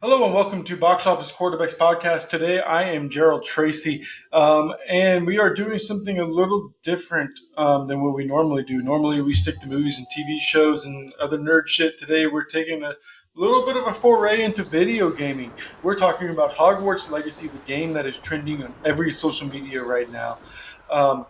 Hello and welcome to Box Office Quarterbacks Podcast. Today I am Gerald Tracy, and we are doing something a little different than what we normally do. Normally we stick to movies and TV shows and other nerd shit. Today we're taking a little bit of a foray into video gaming. We're talking about Hogwarts Legacy, the game that is trending on every social media right now. Um,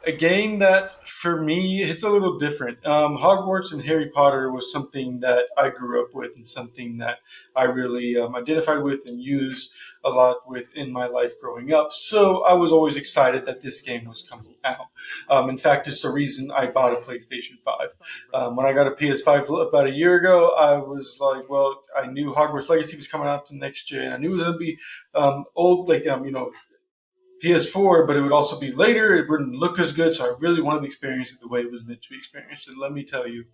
a game that for me it's a little different. Hogwarts and Harry Potter was something that I grew up with and something that I really identified with and used a lot with in my life growing up. So I was always excited that this game was coming out. In fact, it's the reason I bought a PlayStation 5. When I got a PS5 about a year ago, I was like, well, I knew Hogwarts Legacy was coming out the next gen. I knew it was going to be old, PS4, but it would also be later. It wouldn't look as good, so I really wanted to experience it the way it was meant to be experienced. And let me tell you,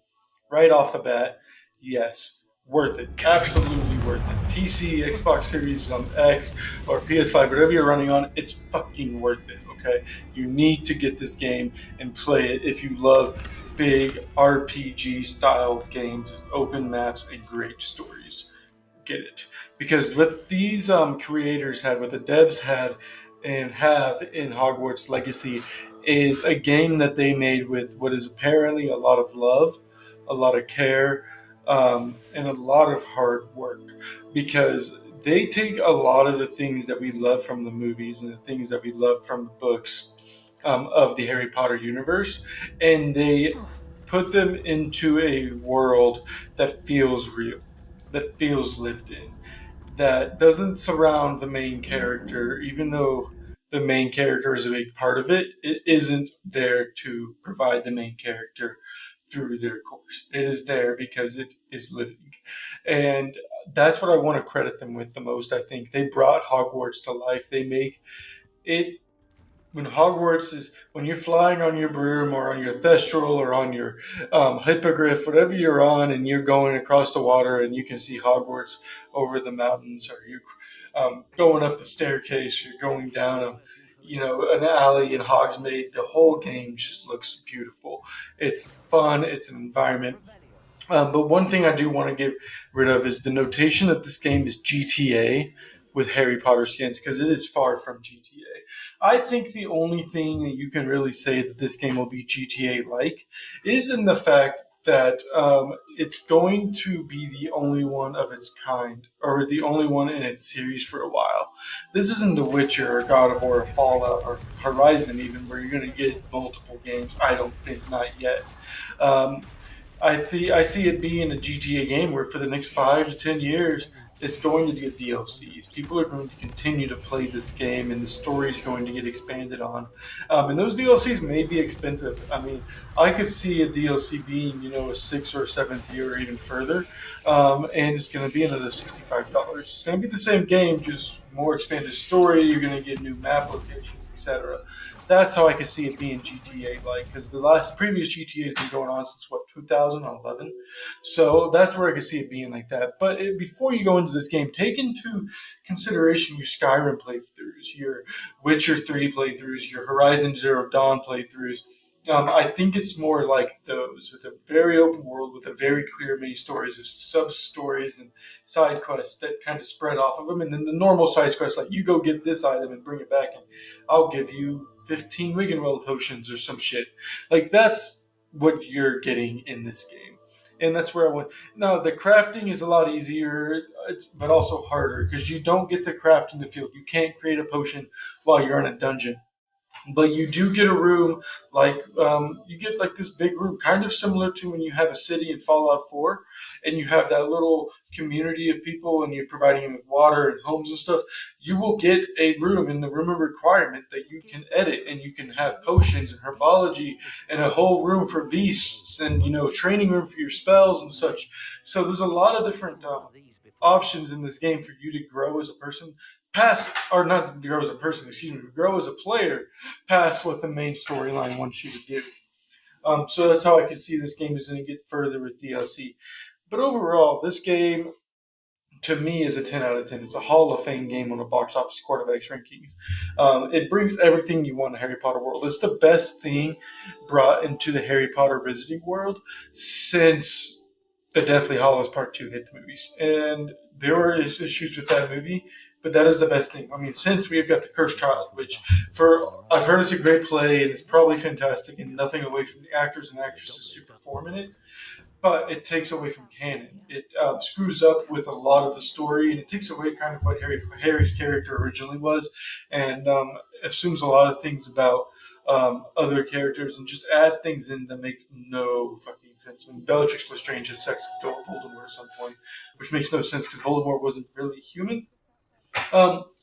right off the bat, yes, worth it. Absolutely worth it. PC, Xbox Series X, or PS5, whatever you're running on, it's fucking worth it, okay? You need to get this game and play it if you love big RPG style games with open maps and great stories. Get it. Because what these creators had, what the devs had, and have in Hogwarts Legacy is a game that they made with what is apparently a lot of love, a lot of care, and a lot of hard work. Because they take a lot of the things that we love from the movies and the things that we love from the books of the Harry Potter universe, and they put them into a world that feels real, that feels lived in, that doesn't surround the main character, even though the main character is a big part of it. It isn't there to provide the main character through their course. It is there because it is living. And that's what I want to credit them with the most. I think they brought Hogwarts to life. They make it when Hogwarts is when you're flying on your broom or on your thestral or on your hippogriff, whatever you're on, and you're going across the water and you can see Hogwarts over the mountains, or you're going up a staircase, you're going down an alley in Hogsmeade. The whole game just looks beautiful. It's fun. It's an environment. But one thing I do want to get rid of is the notation that this game is GTA with Harry Potter skins, because it is far from GTA. I think the only thing that you can really say that this game will be GTA like is in the fact that it's going to be the only one of its kind, or the only one in its series for a while. This isn't The Witcher or God of War or Fallout or Horizon, even, where you're going to get multiple games. I don't think, not yet. Um, I see it being a GTA game where for the next 5 to 10 years, it's going to get DLCs. People are going to continue to play this game, and the story is going to get expanded on. And those DLCs may be expensive. I mean, I could see a DLC being, a sixth or seventh year or even further, and it's going to be another $65. It's going to be the same game, just more expanded story. You're going to get new map locations, etc. That's how I could see it being GTA like, because the last previous GTA has been going on since what, 2011. So that's where I could see it being like that. But before you go into this game, take into consideration your Skyrim playthroughs, your Witcher 3 playthroughs, your Horizon Zero Dawn playthroughs. I think it's more like those, with a very open world, with a very clear mini stories, with sub stories and side quests that kind of spread off of them, and then the normal side quests like you go get this item and bring it back, and I'll give you 15 Wiggenweld potions or some shit. Like that's what you're getting in this game. And that's where I went. Now the crafting is a lot easier, but also harder because you don't get to craft in the field. You can't create a potion while you're in a dungeon, but you do get a room like you get like this big room, kind of similar to when you have a city in Fallout 4, and you have that little community of people, and you're providing them with water and homes and stuff. You will get a room in the room of requirement that you can edit, and you can have potions and herbology, and a whole room for beasts, and training room for your spells and such. So there's a lot of different options in this game for you to grow as a person, past, or not to grow as a person, excuse me, to grow as a player past what the main storyline wants you to do. So that's how I can see this game is going to get further with DLC. But overall, this game to me is a 10 out of 10. It's a Hall of Fame game on the box office quarterbacks rankings. It brings everything you want in the Harry Potter world. It's the best thing brought into the Harry Potter visiting world since The Deathly Hallows Part 2 hit the movies. And there were issues with that movie, but that is the best thing. I mean, since we've got The Cursed Child, which for I've heard it's a great play and it's probably fantastic and nothing away from the actors and actresses who perform in it, but it takes away from canon. It screws up with a lot of the story, and it takes away kind of what Harry's character originally was, and assumes a lot of things about other characters, and just adds things in that make no fucking sense. I mean, Bellatrix Lestrange had sex with Voldemort at some point, which makes no sense because Voldemort wasn't really human.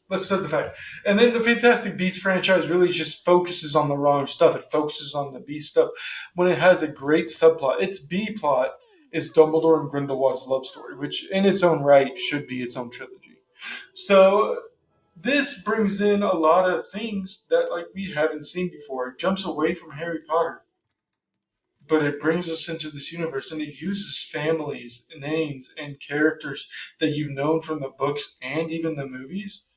Let's set the fact. And then the Fantastic Beasts franchise really just focuses on the wrong stuff. It focuses on the Beast stuff when it has a great subplot. Its B plot is Dumbledore and Grindelwald's love story, which in its own right should be its own trilogy. So this brings in a lot of things that like we haven't seen before. It jumps away from Harry Potter, but it brings us into this universe, and it uses families, names, and characters that you've known from the books and even the movies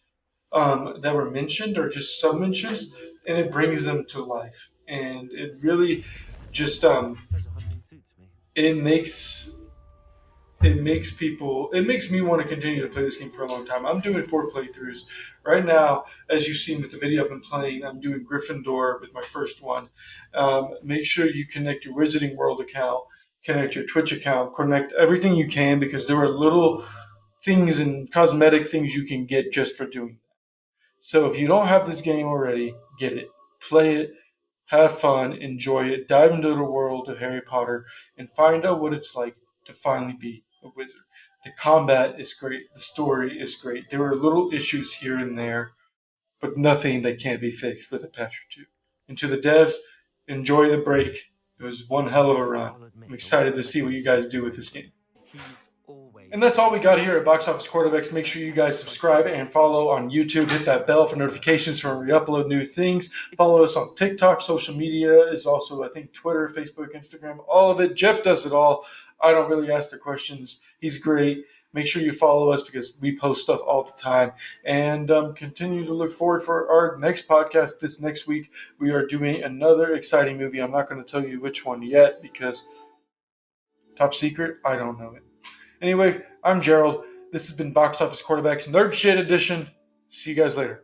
that were mentioned or just sub mentions, and it brings them to life. And it really just it makes it makes me want to continue to play this game for a long time. I'm doing 4 playthroughs right now. As you've seen with the video I've been playing, I'm doing Gryffindor with my first one. Make sure you connect your Wizarding World account, connect your Twitch account, connect everything you can, because there are little things and cosmetic things you can get just for doing that. So if you don't have this game already, get it, play it, have fun, enjoy it, dive into the world of Harry Potter, and find out what it's like to finally be a wizard. The combat is great, the story is great. There are little issues here and there, but nothing that can't be fixed with a patch or two. And to the devs, enjoy the break. It was one hell of a run. I'm excited to see what you guys do with this game. And that's all we got here at Box Office Quarterbacks. Make sure you guys subscribe and follow on YouTube. Hit that bell for notifications when we upload new things. Follow us on TikTok. Social media is also, I think, Twitter, Facebook, Instagram, all of it. Jeff does it all. I don't really ask the questions. He's great. Make sure you follow us because we post stuff all the time. And continue to look forward for our next podcast this next week. We are doing another exciting movie. I'm not going to tell you which one yet because top secret, I don't know it. Anyway, I'm Gerald. This has been Box Office Quarterbacks Nerd Shit Edition. See you guys later.